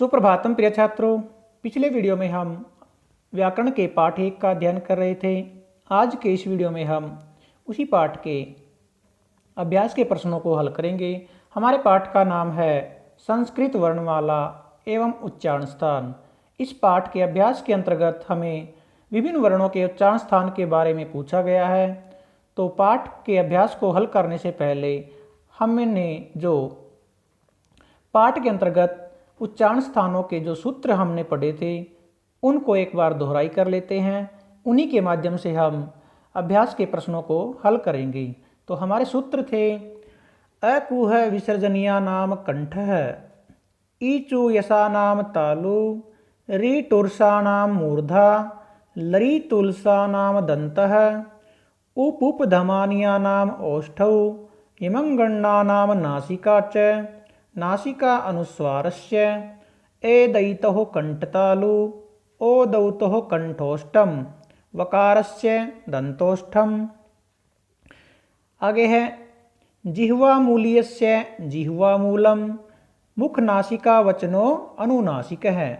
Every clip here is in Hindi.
सुप्रभातम प्रिय छात्रों। पिछले वीडियो में हम व्याकरण के पाठ 1 का अध्ययन कर रहे थे। आज के इस वीडियो में हम उसी पाठ के अभ्यास के प्रश्नों को हल करेंगे। हमारे पाठ का नाम है संस्कृत वर्णमाला एवं उच्चारण स्थान। इस पाठ के अभ्यास के अंतर्गत हमें विभिन्न वर्णों के उच्चारण स्थान के बारे में पूछा गया है। तो पाठ के अभ्यास को हल करने से पहले हमने जो पाठ के अंतर्गत उच्चारण स्थानों के जो सूत्र हमने पढ़े थे उनको एक बार दोहराई कर लेते हैं। उन्हीं के माध्यम से हम अभ्यास के प्रश्नों को हल करेंगे। तो हमारे सूत्र थे अकुह विसर्जनीया नाम कंठ, ईचु यसा नाम तालु, री टुरसा नाम मूर्धा, लरी तुलसा नाम दंतः, उपधमानिया नाम औष्ठौ, इमंगण्णा नाम नासिका च, नासिका अनुस्वारस्य, एदैतः कंठतालु, ओदौतः कंठोष्ठम, वकारस्य दंतोष्ठम। आगे है जिह्वामूलीयस्य जिह्वामूलम, मुख नासिका वचनो अनुनासिक है।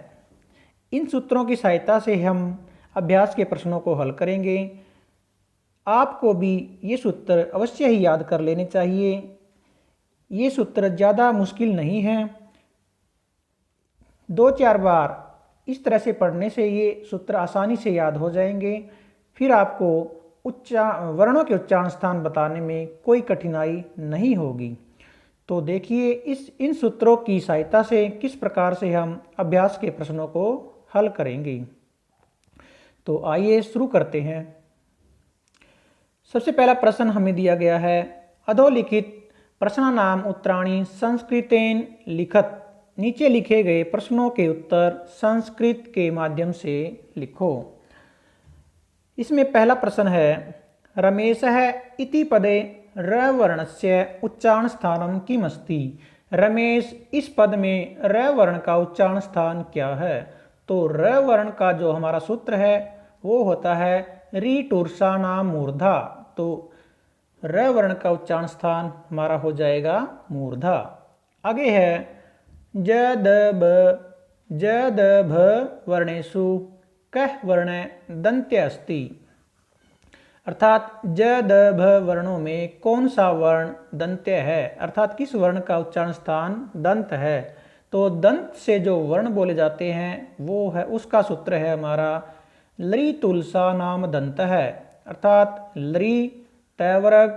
इन सूत्रों की सहायता से हम अभ्यास के प्रश्नों को हल करेंगे। आपको भी ये सूत्र अवश्य ही याद कर लेने चाहिए। ये सूत्र ज़्यादा मुश्किल नहीं है। 2-4 बार इस तरह से पढ़ने से ये सूत्र आसानी से याद हो जाएंगे। फिर आपको वर्णों के उच्चारण स्थान बताने में कोई कठिनाई नहीं होगी। तो देखिए इन सूत्रों की सहायता से किस प्रकार से हम अभ्यास के प्रश्नों को हल करेंगे। तो आइए शुरू करते हैं। सबसे पहला प्रश्न हमें दिया गया है अधोलिखित प्रश्नानाम उत्तराणि संस्कृतेन लिखत। नीचे लिखे गए प्रश्नों के उत्तर संस्कृत के माध्यम से लिखो। इसमें पहला प्रश्न है रमेशः इति पदे र वर्णस्य उच्चारण स्थानं किमस्ति। रमेश इस पद में र वर्ण का उच्चारण स्थान क्या है। तो र वर्ण का जो हमारा सूत्र है वो होता है री टुरसा नाम मूर्धा। तो र वर्ण का उच्चारण स्थान हमारा हो जाएगा मूर्धा। आगे है ज द भ वर्णेषु कः वर्ण दंत्य अस्ति। अर्थात ज द भ वर्णों में कौन सा वर्ण दंत्य है, अर्थात किस वर्ण का उच्चारण स्थान दंत है। तो दंत से जो वर्ण बोले जाते हैं वो है उसका सूत्र है हमारा लरी तुलसा नाम दंत है। अर्थात लरी तय वर्ग।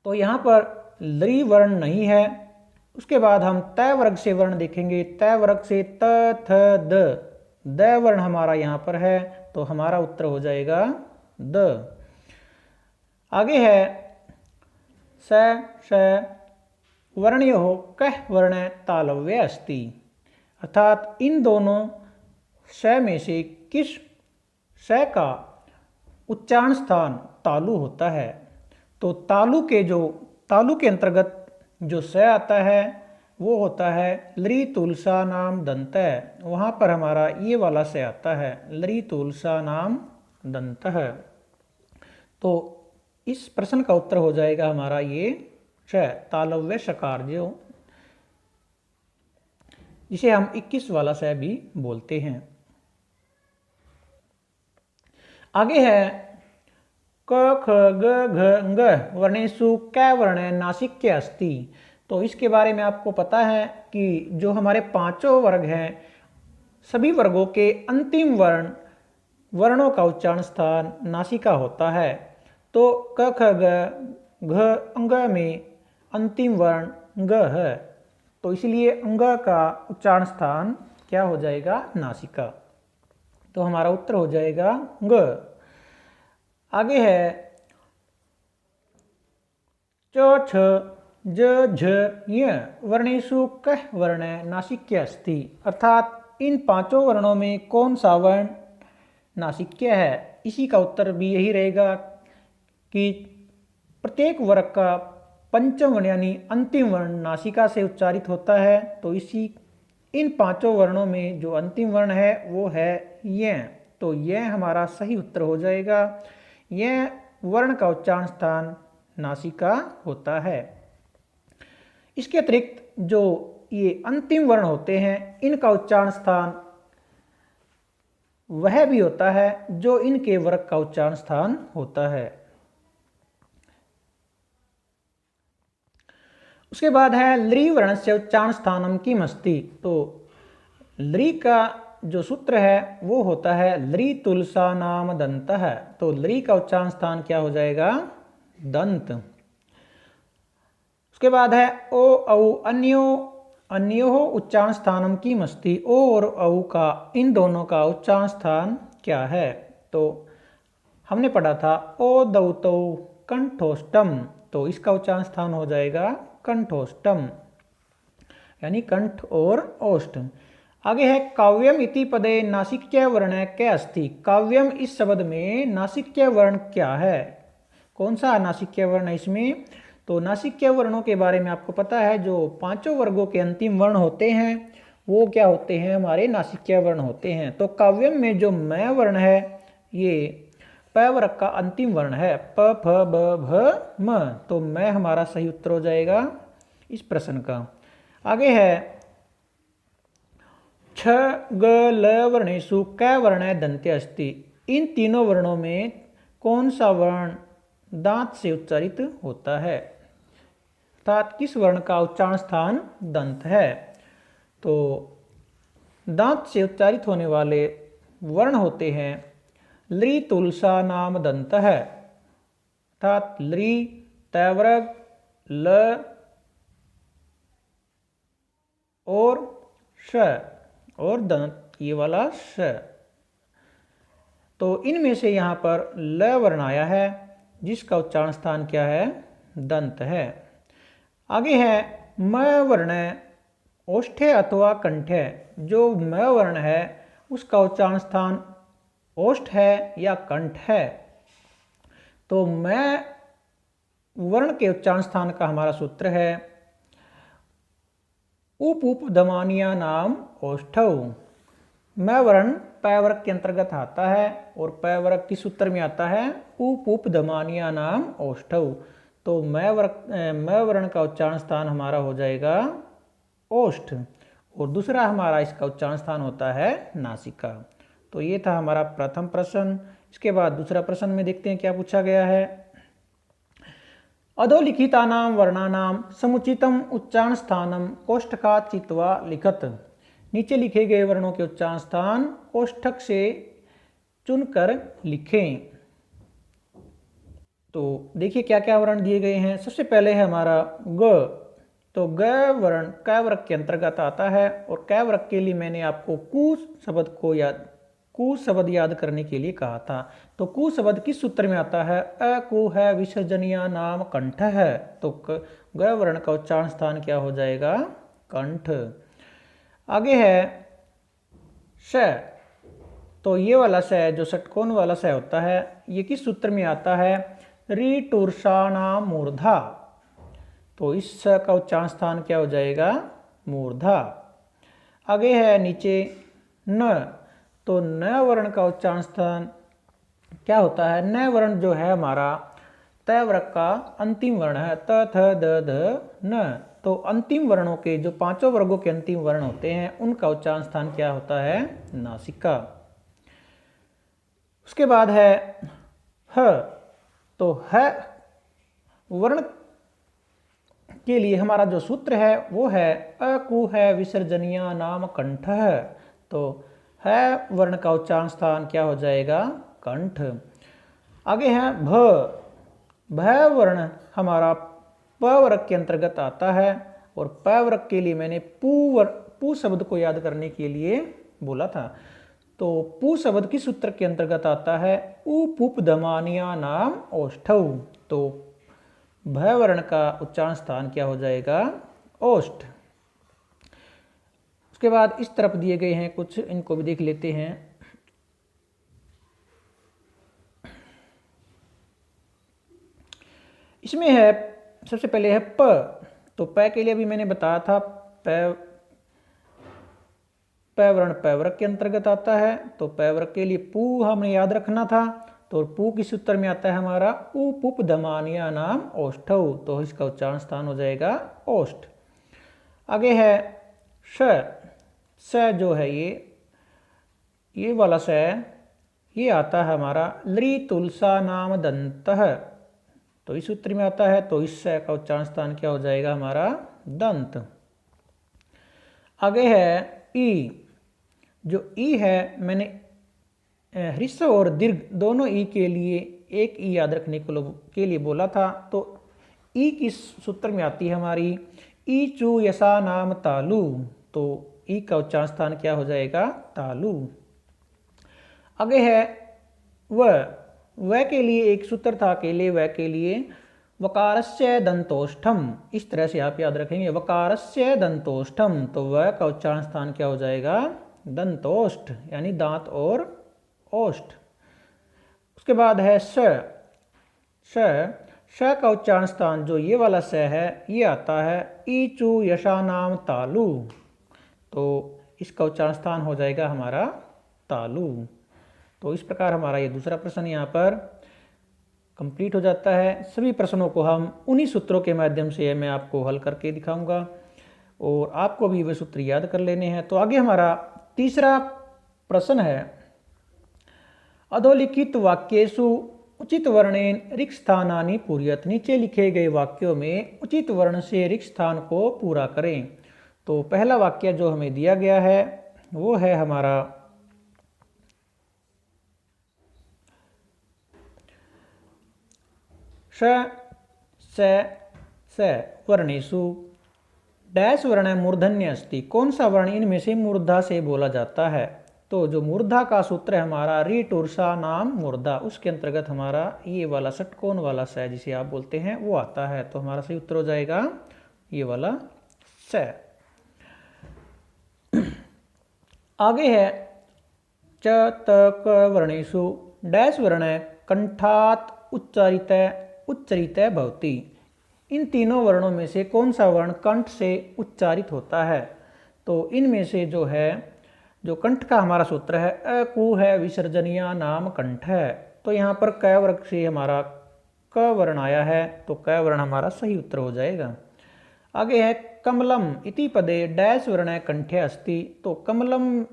तो यहाँ पर लरी वर्ण नहीं है। उसके बाद हम तय वर्ग से वर्ण देखेंगे। तय वर्ग से त थ द वर्ण हमारा यहाँ पर है। तो हमारा उत्तर हो जाएगा द। आगे है स श वर्णयोः कः वर्ण तालव्य अस्ति। अर्थात इन दोनों श में से किस श का उच्चारण स्थान तालु होता है। तो तालु के अंतर्गत जो स आता है वो होता है लरी तुलसा नाम दंत है। वहाँ पर हमारा ये वाला स आता है लरी तुलसा नाम दंत है। तो इस प्रश्न का उत्तर हो जाएगा हमारा ये श तालव्य शकार जो जिसे हम 21 वाला स भी बोलते हैं। आगे है क ख ग घ ङ वर्णेषु कै वर्ण नासिक्य अस्ति। तो इसके बारे में आपको पता है कि जो हमारे पांचों वर्ग हैं सभी वर्गों के अंतिम वर्णों का उच्चारण स्थान नासिका होता है। तो क ख ग घ अंग में अंतिम वर्ण ग है। तो इसलिए अंग का उच्चारण स्थान क्या हो जाएगा नासिका। तो हमारा उत्तर हो जाएगा ग। आगे है च छ ज झ य वर्णेषु कः वर्ण नासिक्य अस्ति। अर्थात इन पांचों वर्णों में कौन सा वर्ण नासिक्य है। इसी का उत्तर भी यही रहेगा कि प्रत्येक वर्ग का पंचम वर्ण यानी अंतिम वर्ण नासिका से उच्चारित होता है। तो इन पांचों वर्णों में जो अंतिम वर्ण है वो है य। तो यह हमारा सही उत्तर हो जाएगा। यह वर्ण का उच्चारण स्थान नासिका होता है। इसके अतिरिक्त जो ये अंतिम वर्ण होते हैं, इनका उच्चारण स्थान वह भी होता है जो इनके वर्ग का उच्चारण स्थान होता है। उसके बाद है लृ वर्ण से उच्चारण स्थानम किमस्ति। तो लृ का जो सूत्र है वो होता है लृ तुलसा नाम दंत है। तो लृ का उच्चारण स्थान क्या हो जाएगा? दंत। उसके बाद है ओ औ अन्यो, अन्यो उच्चारण स्थानम किमस्ति। ओ और औ का, इन दोनों का उच्चारण स्थान क्या है? तो हमने पढ़ा था ओ दौतौ कंठोष्टम, तो इसका उच्चारण स्थान हो जाएगा कंठोष्टम, यानी कंठ और ओष्ठ। आगे है काव्यम इति पदे नासिक्य वर्ण कै अस्ति। काव्यम इस शब्द में नासिक्य वर्ण क्या है? कौन सा नासिक्य वर्ण है इसमें? तो नासिक्य वर्णों के बारे में आपको पता है, जो पांचों वर्गों के अंतिम वर्ण होते हैं वो क्या होते हैं? हमारे नासिक्य वर्ण होते हैं। तो काव्यम में जो मैं वर्ण है ये प वर्ग का अंतिम वर्ण है, प फ ब भ म। तो मैं हमारा सही उत्तर हो जाएगा इस प्रश्न का। आगे है छ ग ल वर्णेषु कै वर्ण दंत्य अस्ति। इन तीनों वर्णों में कौन सा वर्ण दांत से उच्चारित होता है, अर्थात किस वर्ण का उच्चारण स्थान दंत है? तो दांत से उच्चारित होने वाले वर्ण होते हैं लृ तुलसा नाम दंत है, अर्थात लृ, तैवर्ग, ल और श और दंत, ये वाला श। तो इनमें से यहाँ पर ल वर्ण आया है जिसका उच्चारण स्थान क्या है? दंत है। आगे है म वर्ण ओष्ठे अथवा कंठे। जो म वर्ण है उसका उच्चारण स्थान ओष्ठ है या कंठ है। तो म वर्ण के उच्चारण स्थान का हमारा सूत्र है उप उपधमानिया नाम ओष्ठौ। म वर्ण पै वर्ग के अंतर्गत आता है और पै वर्ग किस सूत्र में आता है? उप उपधमानिया नाम ओष्ठौ। तो म वर्ण का उच्चारण स्थान हमारा हो जाएगा ओष्ठ, और दूसरा हमारा इसका उच्चारण स्थान होता है नासिका। तो ये था हमारा प्रथम प्रश्न। इसके बाद दूसरा प्रश्न में देखते हैं क्या पूछा गया है। अधोलिखितानां वर्णानां समुचितम उच्चारण स्थानम कोष्ठकात् चित्वा लिखत। नीचे लिखे गए वर्णों के उच्चारण स्थान कोष्ठक से चुनकर लिखें। तो देखिए क्या क्या वर्ण दिए गए हैं। सबसे पहले है हमारा ग। तो ग वर्ण क वर्ग के अंतर्गत आता है, और क वर्ग के लिए मैंने आपको कु शब्द याद करने के लिए कहा था। तो कु शब्द किस सूत्र में आता है? अ कु है विसर्जनीय नाम कंठ है। तो ग वर्ण का उच्चारण स्थान क्या हो जाएगा? कंठ। आगे है श। तो ये वाला श जो षटकोण वाला श होता है ये किस सूत्र में आता है? ऋ टूर्षाणाम मूर्धा। तो इस स का उच्चारण स्थान क्या हो जाएगा? मूर्धा। आगे है नीचे न। तो न वर्ण का उच्चारण स्थान क्या होता है? न वर्ण जो है हमारा तय वर्ग का अंतिम वर्ण है, त थ द ध न। तो अंतिम वर्णों के जो पांचों वर्गों के अंतिम वर्ण होते हैं उनका उच्चारण स्थान क्या होता है? नासिका। उसके बाद है ह। तो ह वर्ण के लिए हमारा जो सूत्र है वो है अ कु है विसर्जनीय नाम कंठ है। तो है वर्ण का उच्चारण स्थान क्या हो जाएगा? कंठ। आगे है भ। भ वर्ण हमारा प वर्ग के अंतर्गत आता है, और प वर्ग के लिए मैंने पू शब्द को याद करने के लिए बोला था। तो पू शब्द किस सूत्र के अंतर्गत आता है? उपधमानिया नाम ओष्ठौ। तो भ वर्ण का उच्चारण स्थान क्या हो जाएगा? ओष्ठ। उसके बाद इस तरफ दिए गए हैं कुछ, इनको भी देख लेते हैं। इसमें है सबसे पहले है प। तो प के लिए भी मैंने बताया था प वर्ण प वर्ग के अंतर्गत आता है। तो प वर्ग के लिए पू हमें याद रखना था। तो पू किस सूत्र में आता है हमारा? उपधमानिया नाम ओष्ठौ। तो इसका उच्चारण स्थान हो जाएगा ओष्ठ। आगे है श, स जो है ये वाला स ये आता है हमारा लृ तुलसा नाम दंतः, तो इस सूत्र में आता है, तो इस स का उच्चारण स्थान क्या हो जाएगा हमारा दंत। आगे है ई, जो ई है मैंने ह्रस्व और दीर्घ दोनों ई के लिए एक ई याद रखने के लिए बोला था, तो ई किस सूत्र में आती है हमारी ई चू यसा नाम तालु, तो ई का उच्चारण स्थान क्या हो जाएगा तालु। आगे है व के लिए एक सूत्र था अकेले व के लिए वकारस्य दंतोष्ठम, इस तरह से आप याद रखेंगे वकारस्य दंतोष्ठम, तो व का उच्चारण स्थान क्या हो जाएगा दंतोष्ठ, यानी दांत और ओष्ठ। उसके बाद है श का उच्चारण स्थान जो ये वाला स है ये आता है ई चू यशा नाम तालु, तो इसका उच्चारण स्थान हो जाएगा हमारा तालु। तो इस प्रकार हमारा ये दूसरा प्रश्न यहाँ पर कंप्लीट हो जाता है। सभी प्रश्नों को हम उन्हीं सूत्रों के माध्यम से मैं आपको हल करके दिखाऊंगा और आपको भी वे सूत्र याद कर लेने हैं। तो आगे हमारा तीसरा प्रश्न है अधोलिखित वाक्येषु उचित वर्णेन रिक्त स्थानानि पूरयत, नीचे लिखे गए वाक्यों में उचित वर्ण से रिक्त स्थान को पूरा करें। तो पहला वाक्य जो हमें दिया गया है वो है हमारा स वर्णेषु डैश वर्ण मूर्धन्य अस्ति, कौन सा वर्ण इनमें से मूर्धा से बोला जाता है। तो जो मूर्धा का सूत्र है हमारा री टूर्सा नाम मूर्धा, उसके अंतर्गत हमारा ये वाला षटकोण वाला स जिसे आप बोलते हैं वो आता है, तो हमारा सही उत्तर हो जाएगा ये वाला स। आगे है च त क वर्णेषु डैश वर्ण कंठात उच्चरित भवति, इन तीनों वर्णों में से कौन सा वर्ण कंठ से उच्चारित होता है। तो इनमें से जो है जो कंठ का हमारा सूत्र है अकु है विसर्जनीय नाम कंठ है, तो यहाँ पर क वर्ग से हमारा क वर्ण आया है, तो क वर्ण हमारा सही उत्तर हो जाएगा। आगे है कमलम इति पदे डैश वर्ण कंठ्य अस्ति, तो कमलम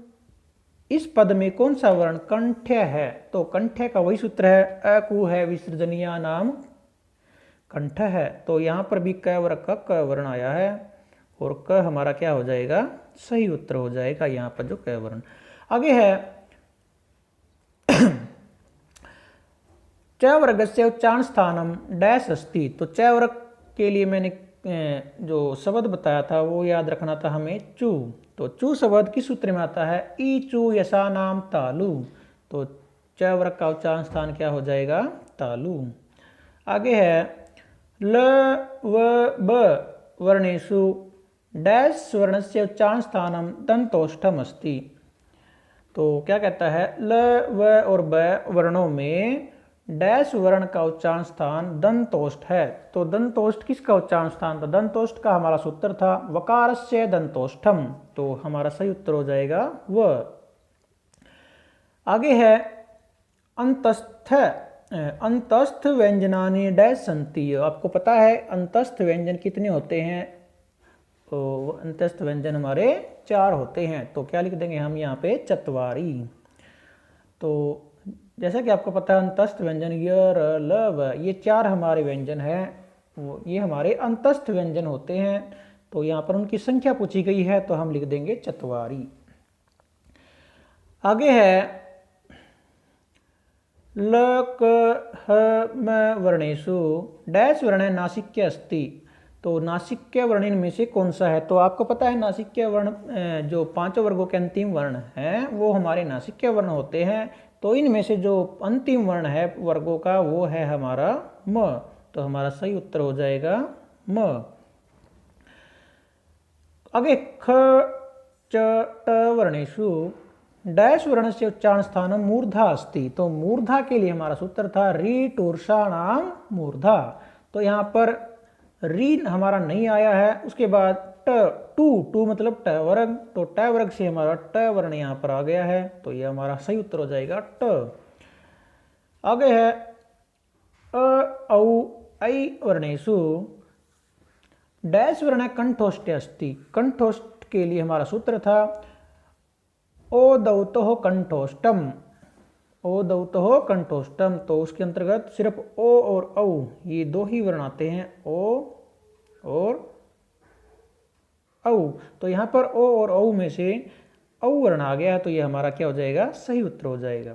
इस पद में कौन सा वर्ण कंठ्य है, तो कंठ्य का वही सूत्र है अकु है विसर्जनीय नाम कंठ है, तो यहाँ पर भी क वर्ग का क वर्ण आया है और क हमारा क्या हो जाएगा सही उत्तर हो जाएगा यहाँ पर जो क वर्ण। आगे है च वर्गस्य उच्चारण स्थानम डैश अस्ति, तो च वर्ग के लिए मैंने जो शब्द बताया था वो याद रखना था हमें चू, तो चू शब्द किस सूत्र में आता है ई चू यशा नाम तालु, तो च वर्ग का उच्चारण स्थान क्या हो जाएगा तालु। आगे है ल व ब वर्णेषु डैश वर्णस्य उच्चारण स्थानम दंतोष्ठम अस्ति, तो क्या कहता है ल व और ब वर्णों में डैश वर्ण का उच्चारण स्थान दंतोष्ठ है, तो दंतोष्ठ किसका उच्चारण स्थान था, दंतोष्ठ का हमारा सूत्र था वकारस्य दंतोष्ठम, तो हमारा सही उत्तर हो जाएगा व। आगे है अंतस्थ व्यंजनानि डैश सन्ति, आपको पता है अंतस्थ व्यंजन कितने होते हैं, तो अंतस्थ व्यंजन हमारे 4 होते हैं, तो क्या लिख देंगे हम यहाँ पे चत्वारी। तो जैसा कि आपको पता है अंतस्थ व्यंजन य र ल व ये 4 हमारे व्यंजन हैं, ये हमारे अंतस्थ व्यंजन होते हैं, तो यहाँ पर उनकी संख्या पूछी गई है तो हम लिख देंगे चत्वारी। आगे है ल क ह म वर्णेषु डैश वर्ण नासिक्य अस्ति, तो नासिक्य वर्ण इनमें से कौन सा है, तो आपको पता है नासिक्य वर्ण जो 5 वर्गों के अंतिम वर्ण हैं वो हमारे नासिक्य वर्ण होते हैं, तो इनमें से जो अंतिम वर्ण है वर्गों का वो है हमारा म, तो हमारा सही उत्तर हो जाएगा म। आगे ख च ट वर्णेषु डैश वर्ण से उच्चारण स्थान मूर्धा अस्ति, तो मूर्धा के लिए हमारा सूत्र था री टूर्षाणाम मूर्धा, तो यहाँ पर री हमारा नहीं आया है। उसके बाद टू मतलब ट वर्ग, तो ट वर्ग से हमारा ट वर्ण यहाँ पर आ गया है, तो ये हमारा सही उत्तर हो जाएगा ट। आगे है औ ऐ वर्णेषु डैश वर्ण कंठोष्ठ अस्ति, कंठोष्ठ के लिए हमारा सूत्र था ओदौतोः कंठोष्टम, ओदौतोः कंठोष्टम। तो उसके अंतर्गत सिर्फ ओ और औ ये दो ही वर्ण आते हैं, ओ और औ। तो यहाँ पर ओ और औ में से औ वर्ण आ गया, तो ये हमारा क्या हो जाएगा, सही उत्तर हो जाएगा।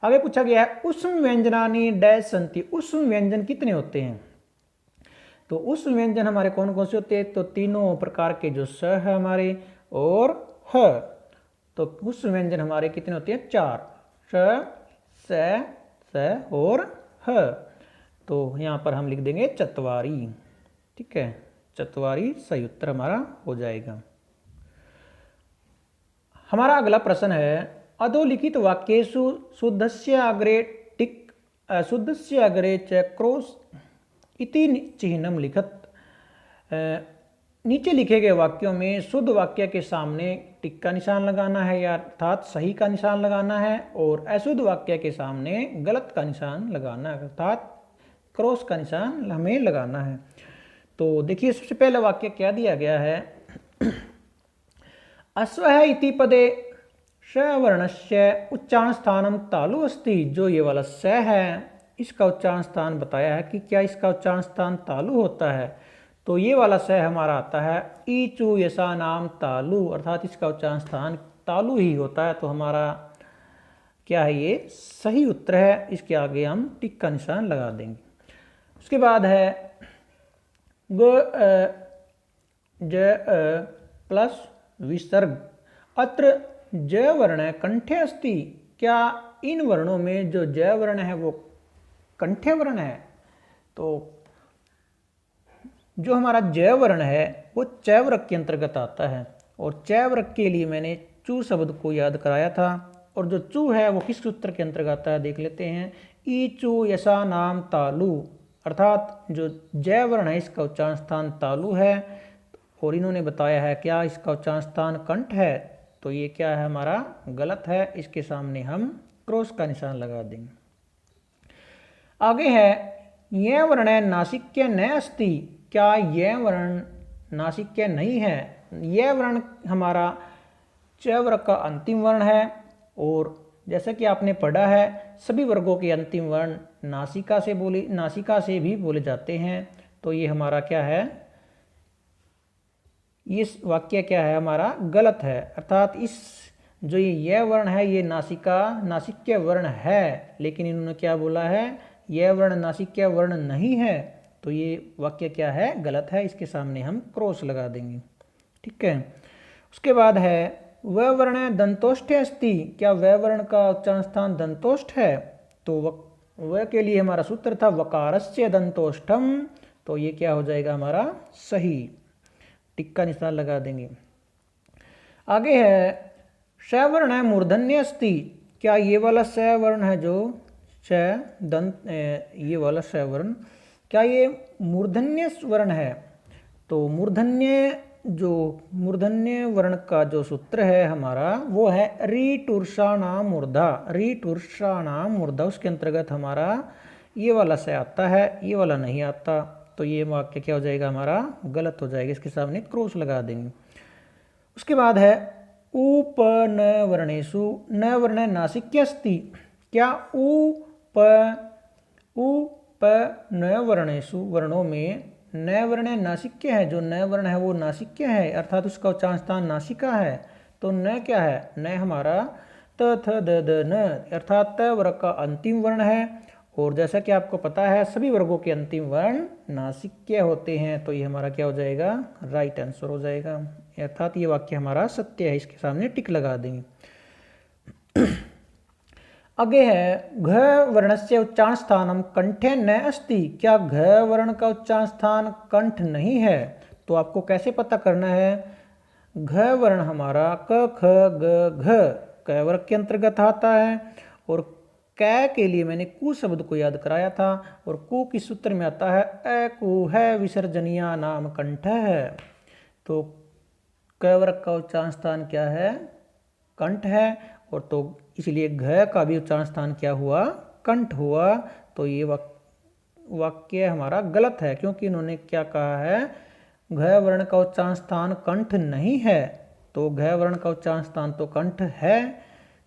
आगे पूछा गया है उष्म व्यंजनानि डैश संति, उष्म व्यंजन कितने होते हैं। तो उष्म व्यंजन हमारे कौन कौन से होते हैं, तो तीनों प्रकार के जो स है हमारे और ह, तो उष्म व्यंजन हमारे कितने होते हैं, 4, स, स और ह। तो यहाँ पर हम लिख देंगे चत्वारी, ठीक है, चत्वारी सही उत्तर हमारा हो जाएगा। हमारा अगला प्रश्न है अधोलिखित वाक्येषु शुद्धस्य अग्रे टिक शुद्धस्य अग्रे च क्रॉस इति चिह्नं लिखत। नीचे लिखे गए वाक्यों में शुद्ध वाक्य के सामने टिक का निशान लगाना है या अर्थात सही का निशान लगाना है, और अशुद्ध वाक्य के सामने गलत का निशान लगाना है अर्थात क्रॉस का निशान हमें लगाना है। तो देखिए सबसे पहला वाक्य क्या दिया गया है, अश्वः इति पदे श वर्णस्य उच्चारण स्थानम तालु अस्ति। जो ये वाला स है इसका उच्चारण स्थान बताया है कि क्या इसका उच्चारण स्थान तालु होता है। तो ये वाला स हमारा आता है ईचु यसा नाम तालु, अर्थात इसका उच्चारण स्थान तालु ही होता है। तो हमारा क्या है, ये सही उत्तर है। इसके आगे हम टिक का निशान लगा देंगे। उसके बाद है ग ज प्लस विसर्ग, अत्र ज वर्ण कंठे अस्ति। क्या इन वर्णों में जो ज वर्ण है वो कंठे वर्ण है। तो जो हमारा ज वर्ण है वो च वर्ग के अंतर्गत आता है, और च वर्ग के लिए मैंने चू शब्द को याद कराया था, और जो चू है वो किस सूत्र के अंतर्गत आता है देख लेते हैं। ई चू यशा नाम तालु, अर्थात जो ज वर्ण है इसका उच्चारण स्थान तालु है, और इन्होंने बताया है क्या इसका उच्चारण स्थान कंठ है। तो ये क्या है, हमारा गलत है। इसके सामने हम क्रॉस का निशान लगा देंगे। आगे है यह वर्ण नासिक्य न अस्ति। क्या यह वर्ण नासिक्य नहीं है। यह वर्ण हमारा च वर्ग का अंतिम वर्ण है, और जैसा कि आपने पढ़ा है सभी वर्गों के अंतिम वर्ण नासिका से भी बोले जाते हैं। तो ये हमारा क्या है, ये वाक्य क्या है हमारा गलत है, अर्थात इस जो ये वर्ण है ये नासिक्य वर्ण है, लेकिन इन्होंने क्या बोला है, यह वर्ण नासिक्य वर्ण नहीं है। तो ये वाक्य क्या है, गलत है। इसके सामने हम क्रॉस लगा देंगे, ठीक है। उसके बाद है वह वर्ण दंतोष्ठ अस्ति। क्या वह वर्ण का उच्चारण स्थान दंतोष्ठ है। तो वह के लिए हमारा सूत्र था वकारस्य दंतोष्ठम। तो ये क्या हो जाएगा हमारा सही, टिक का निशान लगा देंगे। आगे है श वर्ण मूर्धन्य अस्ति। क्या ये वाला स वर्ण है जो श दंत ये वाला श वर्ण क्या ये मूर्धन्य वर्ण है। तो मूर्धन्य वर्ण का जो सूत्र है हमारा वो है रीटूर्षाणाम मूर्धा। रीटूर्षाणाम मूर्धा उसके अंतर्गत हमारा ये वाला स आता है, ये वाला नहीं आता। तो ये वाक्य क्या हो जाएगा हमारा गलत हो जाएगा। इसके सामने क्रॉस लगा देंगे। उसके बाद है उप न वर्णेषु न वर्ण नासिक्यस्ति। क्या उप न वर्णेषु वर्णों में न वर्ण नासिक्य है। जो न वर्ण है वो नासिक्य है, अर्थात उसका उच्चारण स्थान नासिका है। तो न क्या है, न हमारा त थ द द न, अर्थात त वर्ग का अंतिम वर्ण है। और जैसा कि आपको पता है सभी वर्गों के अंतिम वर्ण नासिक्य होते हैं। तो ये हमारा क्या हो जाएगा, राइट आंसर हो जाएगा, अर्थात ये वाक्य हमारा सत्य है। इसके सामने टिक लगा देंगे। आगे है घ वर्णस्य उच्चारण स्थानम कंठे न अस्ति। क्या घ वर्ण का उच्चारण स्थान कंठ नहीं है। तो आपको कैसे पता करना है, घ वर्ण हमारा क ख ग घ क वर्ग के अंतर्गत आता है, और कै के लिए मैंने कु शब्द को याद कराया था, और कु किस सूत्र में आता है, अ कु है विसर्जनिया नाम कंठ है। तो क वर्ग का उच्चारण स्थान क्या है, कंठ है, और तो इसलिए घ का भी उच्चारण स्थान क्या हुआ, कंठ हुआ। तो ये वाक्य हमारा गलत है, क्योंकि इन्होंने क्या कहा है, घ वर्ण का उच्चारण स्थान कंठ नहीं है, तो घ वर्ण का उच्चारण स्थान तो कंठ है,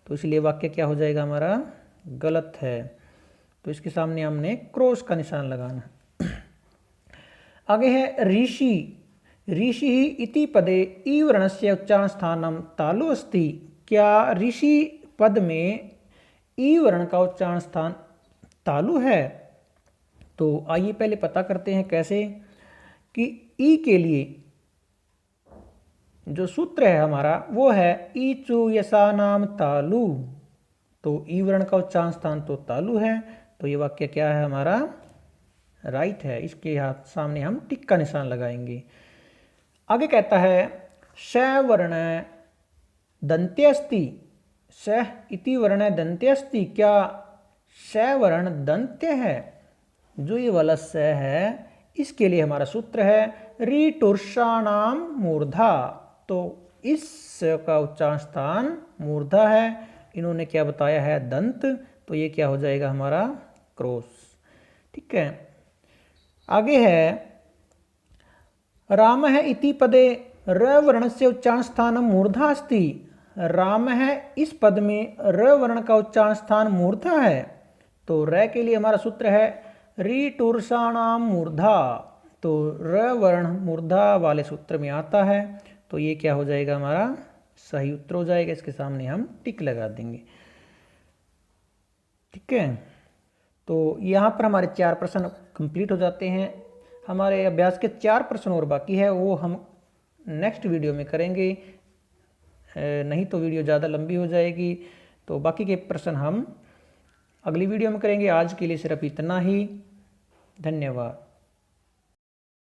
तो इसलिए वाक्य क्या हो जाएगा हमारा, गलत है। तो इसके सामने हमने क्रॉस का निशान लगाना। आगे है ऋषि। ऋषि इति पदे ई वर्णस्य उच्चारण स्थानम तालु अस्ति। क्या ऋषि पद में ई वर्ण का उच्चारण स्थान तालु है? तो आइए पहले पता करते हैं कैसे, कि ई के लिए जो सूत्र है हमारा वो है ई चु यसा नाम तालु। तो ई वर्ण का उच्चारण स्थान तो तालु है, तो ये वाक्य क्या है हमारा, राइट है। इसके हाथ सामने हम टिक का निशान लगाएंगे। आगे कहता है श वर्ण दंत्यस्ति। श इति वर्ण दंत्यस्ति। क्या श वर्ण दंत्य है? जो ये वाला स है इसके लिए हमारा सूत्र है ऋटुर्षाणाम मूर्धा। तो इस स का उच्चारण स्थान मूर्धा है, इन्होंने क्या बताया है, दंत, तो ये क्या हो जाएगा हमारा, क्रॉस। ठीक है। आगे है राम है इति पदे र वर्ण से उच्चारण स्थान मूर्धा अस्ति। राम है इस पद में र वर्ण का उच्चारण स्थान मूर्धा है, तो र के लिए हमारा सूत्र है ऋटुर्षाणाम मूर्धा। तो र वर्ण मूर्धा वाले सूत्र में आता है, तो ये क्या हो जाएगा हमारा, सही उत्तर हो जाएगा। इसके सामने हम टिक लगा देंगे। ठीक है। तो यहाँ पर हमारे 4 प्रश्न कंप्लीट हो जाते हैं। हमारे अभ्यास के 4 प्रश्न और बाकी है, वो हम नेक्स्ट वीडियो में करेंगे, नहीं तो वीडियो ज़्यादा लंबी हो जाएगी। तो बाकी के प्रश्न हम अगली वीडियो में करेंगे। आज के लिए सिर्फ इतना ही। धन्यवाद।